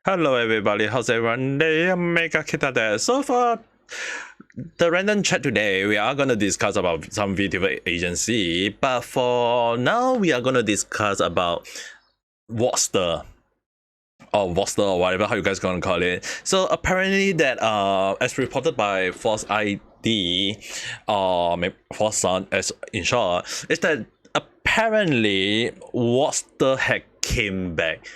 Hello everybody, how's everyone? Ame Gakita there. So for the random chat today, we are going to discuss about some Vtuber agency, but for now we are going to discuss about Wactor or whatever how you guys gonna call it. So apparently that as reported by FalseEyeD or FalseSound as in short, is that apparently Wactor had came back.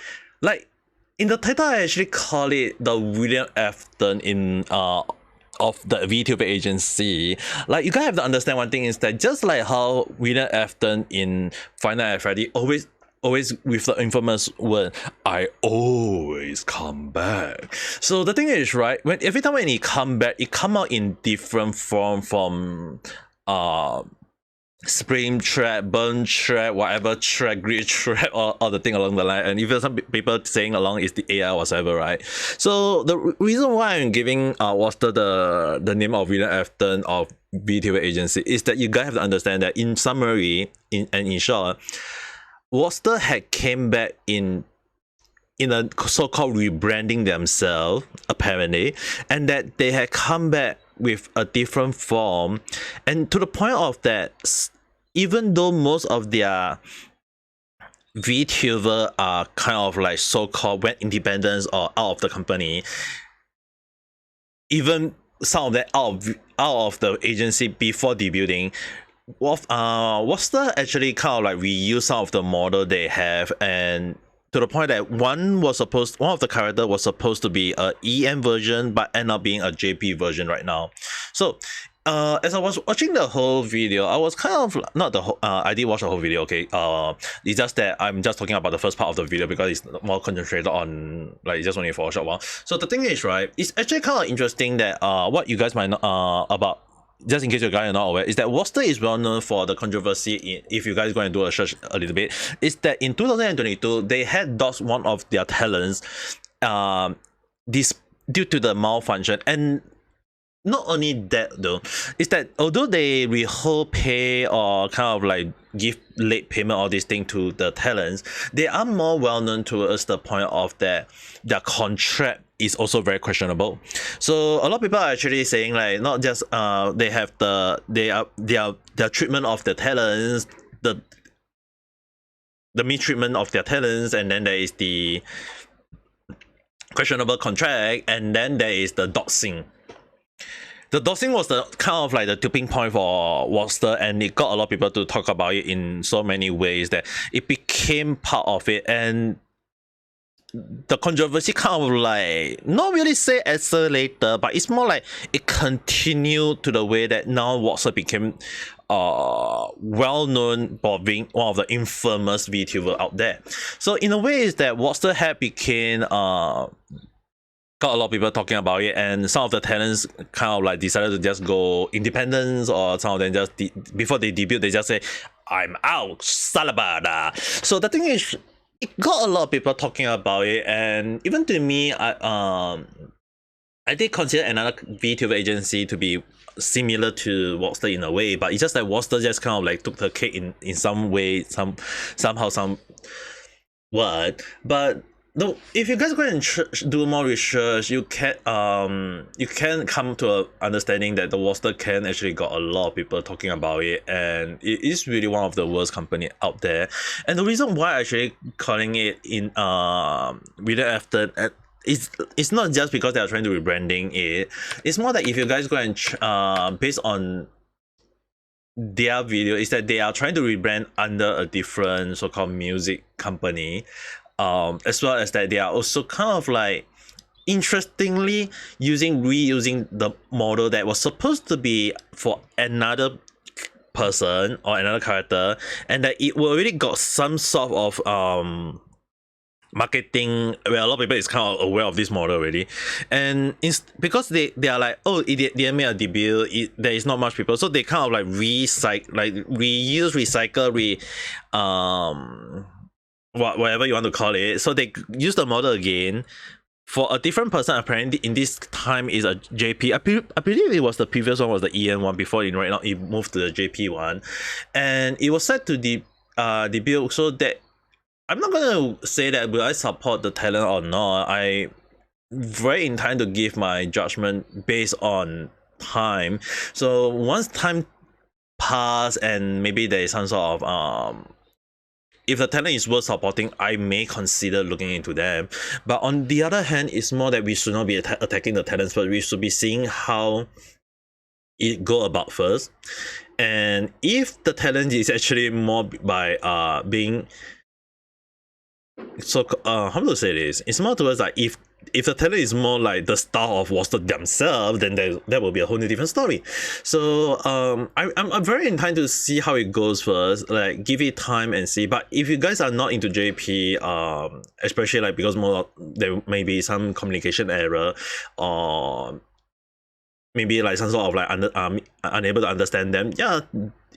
Like in the title I actually call it the William Afton in of the Vtuber agency. Like you guys have to understand one thing is that just like how William Afton in Final Freddy always with the infamous word, I always come back. So the thing is, right, every time when he come back, it come out in different form from spring trap, burn trap, whatever trap, grid trap, or the thing along the line. And even some people saying along is the AI whatever, right? So the reason why I'm giving Wactor the name of William Afton of Vtuber agency is that you guys have to understand that in summary, in short, Wactor had came back in a so-called rebranding themselves apparently, and that they had come back with a different form, and to the point of that, even though most of their VTuber are kind of like so-called went independent or out of the company, even some of them out of the agency before debuting, Wactor actually kind of like reuse some of the model they have, and to the point that one of the character was supposed to be a EM version but end up being a JP version right now. So as I was watching the whole video, I was kind of not the whole I did watch the whole video, okay. It's just that I'm just talking about the first part of the video because it's more concentrated on like just only for a short while. So the thing is, right, it's actually kind of interesting that what you guys might know about, just in case you guys are not aware, is that Wactor is well known for the controversy. If you guys go and do a search a little bit, is that in 2022 they had lost one of their talents, this due to the malfunction. And not only that though, is that although they withhold pay or kind of like give late payment all these things to the talents, they are more well known towards the point of that their contract is also very questionable. So a lot of people are actually saying like not just they have their treatment of the talents, the mistreatment of their talents, and then there is the questionable contract, and then there is the doxing. The doxing was the kind of like the tipping point for Wactor, and it got a lot of people to talk about it in so many ways that it became part of it. And the controversy kind of like not really say escalated, but it's more like it continued to the way that now Wactor became well known for being one of the infamous VTuber out there. So in a way is that Wactor had became got a lot of people talking about it, and some of the talents kind of like decided to just go independent, or some of them just before they debut they just say I'm out, salabada. So the thing is, it got a lot of people talking about it, and even to me, I did consider another VTuber agency to be similar to Wactor in a way, but it's just that Wactor just kind of like took the cake in some way, somehow, some what. But no, if you guys go and do more research, you can come to a understanding that the Wactor can actually got a lot of people talking about it, and it is really one of the worst company out there. And the reason why I actually calling it in video after it's not just because they are trying to rebranding it. It's more that if you guys go and based on their video, is that they are trying to rebrand under a different so-called music company. As well as that they are also kind of like interestingly reusing the model that was supposed to be for another person or another character, and that it already got some sort of marketing where a lot of people is kind of aware of this model already, and because they are like, oh, they made a debut, there is not much people, so they kind of like recycle, whatever you want to call it. So they use the model again for a different person. Apparently in this time is a JP. I believe it was the previous one was the EN one before right now it moved to the JP one, and it was set to debut. So that I'm not gonna say that will I support the talent or not. very inclined to give my judgment based on time. So once time pass and maybe there is some sort of if the talent is worth supporting, I may consider looking into them. But on the other hand, it's more that we should not be attacking the talents, but we should be seeing how it go about first. And if the talent is actually more by being so how to say this, it's more towards like if the talent is more like the style of Wactor themselves, then that will be a whole new different story. So I'm very inclined to see how it goes first, like give it time and see. But if you guys are not into JP, especially like because more there may be some communication error or maybe like some sort of like unable to understand them, yeah,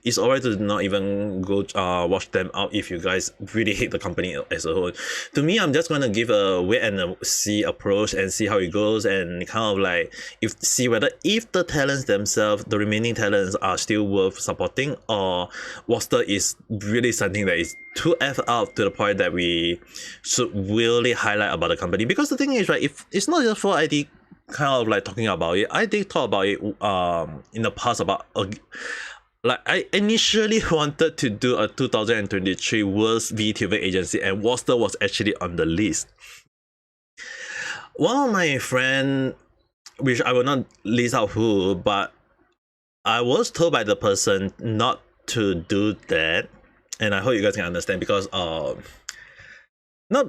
it's alright to not even go watch them out if you guys really hate the company as a whole. To me, I'm just gonna give a wait and see approach and see how it goes, and kind of like see whether if the talents themselves, the remaining talents, are still worth supporting, or Wactor is really something that is too F out to the point that we should really highlight about the company. Because the thing is, right, if it's not just for ID kind of like talking about it, I did talk about it in the past about like I initially wanted to do a 2023 worst VTuber agency, and Wactor was actually on the list. One of my friend, which I will not list out who, but I was told by the person not to do that, and I hope you guys can understand, because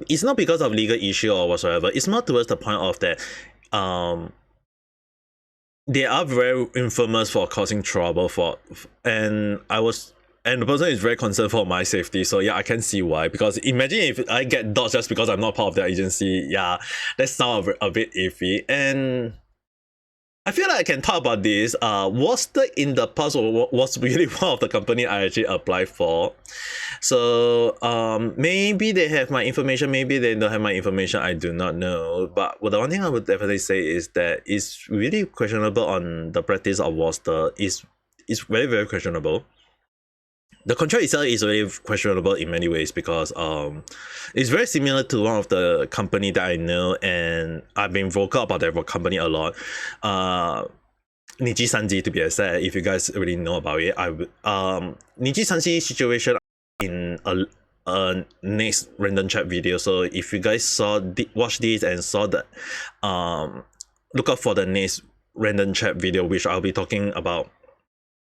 it's not because of legal issue or whatsoever. It's more towards the point of that they are very infamous for causing trouble and the person is very concerned for my safety. So yeah, I can see why. Because imagine if I get dodged just because I'm not part of the agency. Yeah, that sounds a bit iffy. And I feel like I can talk about this. Wactor in the past was really one of the company I actually applied for. So maybe they have my information, maybe they don't have my information, I do not know. But the one thing I would definitely say is that it's really questionable on the practice of Wactor. It's very, very questionable. The contract itself is very questionable in many ways, because it's very similar to one of the company that I know, and I've been vocal about that company a lot. Niji Sanji, to be exact, if you guys already know about it. Niji Sanji situation in a next random chat video. So if you guys watch this and saw that, look out for the next random chat video, which I'll be talking about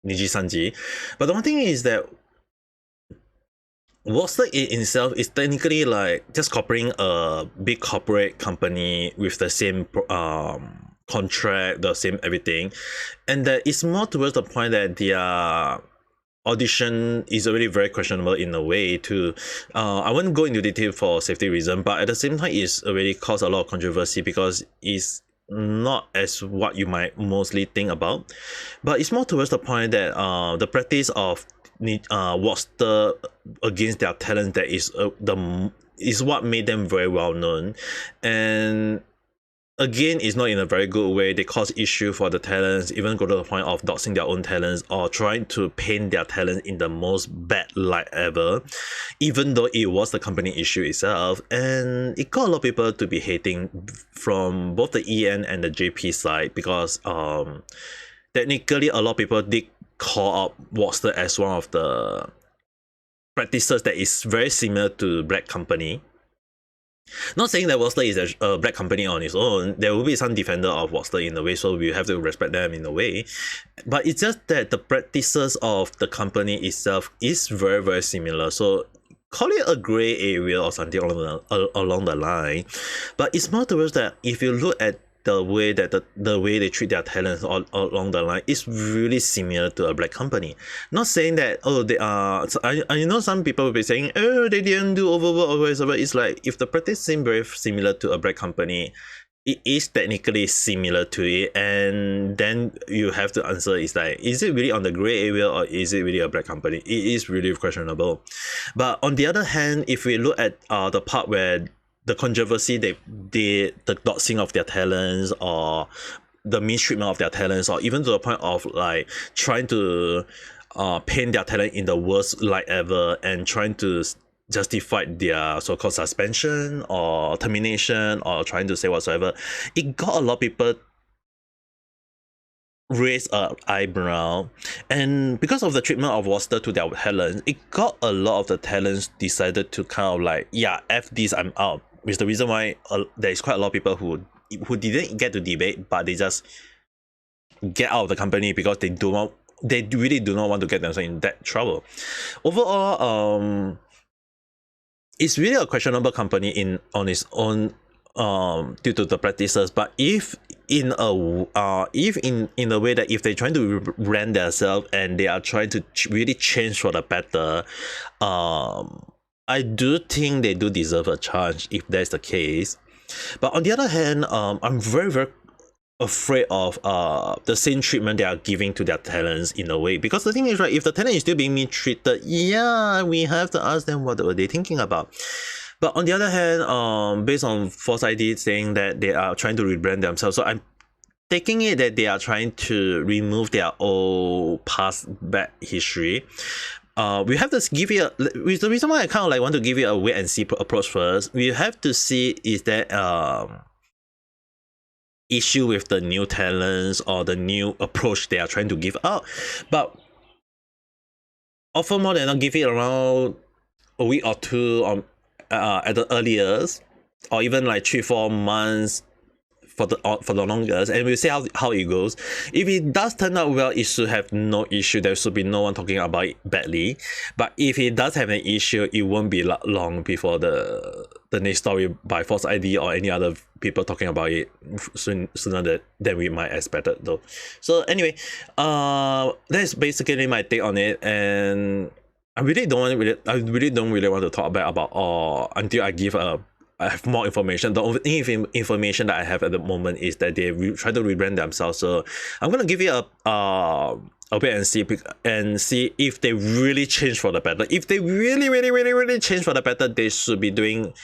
Niji Sanji. But the one thing is that Wactor in itself is technically like just copying a big corporate company with the same contract, the same everything, and that it's more towards the point that their audition is already very questionable in a way too. I won't go into detail for safety reason, but at the same time, it's already caused a lot of controversy because it's not as what you might mostly think about, but it's more towards the point that the practice of Wactor against their talent that is what made them very well known. And again, it's not in a very good way. They cause issue for the talents, even go to the point of doxing their own talents or trying to paint their talent in the most bad light ever, even though it was the company issue itself. And it got a lot of people to be hating from both the EN and the JP side, because technically a lot of people did call out Wactor as one of the practices that is very similar to Black Company. Not saying that Wactor is a Black Company on its own. There will be some defender of Wactor in a way, so we have to respect them in a way. But it's just that the practices of the company itself is very, very similar. So call it a gray area or something along the line. But it's more towards that if you look at the way that the way they treat their talents all along the line is really similar to a Black company. Not saying that they are. So I know some people will be saying they didn't do overwork or whatever. It's like if the practice seems very similar to a Black company, it is technically similar to it, and then you have to answer is like, is it really on the gray area or is it really a Black company? It is really questionable. But on the other hand, if we look at the part where the controversy they did, the doxing of their talents or the mistreatment of their talents, or even to the point of like trying to paint their talent in the worst light ever and trying to justified their so-called suspension or termination or trying to say whatsoever, it got a lot of people raise an eyebrow. And because of the treatment of Wactor to their talents, it got a lot of the talents decided to kind of like, yeah, F this, I'm out. Which is the reason why there is quite a lot of people who didn't get to debate, but they just get out of the company because they really do not want to get themselves in that trouble. Overall, it's really a questionable company on its own due to the practices. But if in a way that if they're trying to rebrand themselves and they are trying to really change for the better, I do think they do deserve a chance if that's the case. But on the other hand, I'm very, very afraid of the same treatment they are giving to their talents in a way, because the thing is, right, if the talent is still being mistreated, yeah, we have to ask them what were they thinking about. But on the other hand, based on FalseEyeD saying that they are trying to rebrand themselves, so I'm taking it that they are trying to remove their old past bad history. We have to give it the reason why I kind of like want to give it a wait and see approach first. We have to see is that issue with the new talents or the new approach they are trying to give out. But often more than not, give it around a week or two at the earliest, or even like 3-4 months for the longest, and we'll see how it goes. If it does turn out well, it should have no issue. There should be no one talking about it badly. But if it does have an issue, it won't be long before the next story by FalseEyeD or any other people talking about it sooner than we might expect it though. So anyway, that's basically my take on it, and I really don't really want to talk about until I have more information. The only information that I have at the moment is that they try to rebrand themselves. So I'm gonna give it a wait and see if they really change for the better. If they really change for the better, they should be doing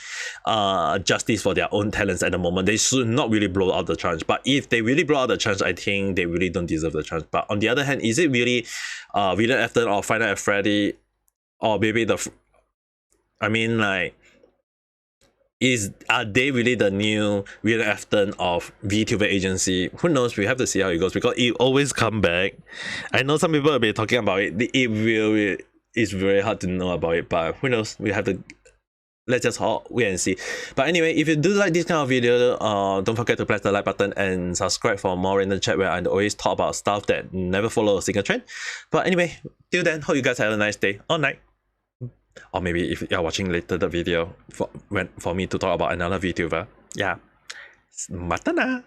justice for their own talents at the moment. They should not really blow out the chance. But if they really blow out the chance, I think they really don't deserve the chance. But on the other hand, is it really William Afton or Final F Freddy, or maybe are they really the new William Afton of Vtuber agency? Who knows? We have to see how it goes, because it always come back. I know some people will be talking about it. It's very hard to know about it, but who knows? We have to let's just wait and see. But anyway, if you do like this kind of video, don't forget to press the like button and subscribe for more random chat where I always talk about stuff that never follow a single trend. But anyway, till then, hope you guys have a nice day or night. Or maybe if you're watching later the video for me to talk about another VTuber. Yeah. Matana!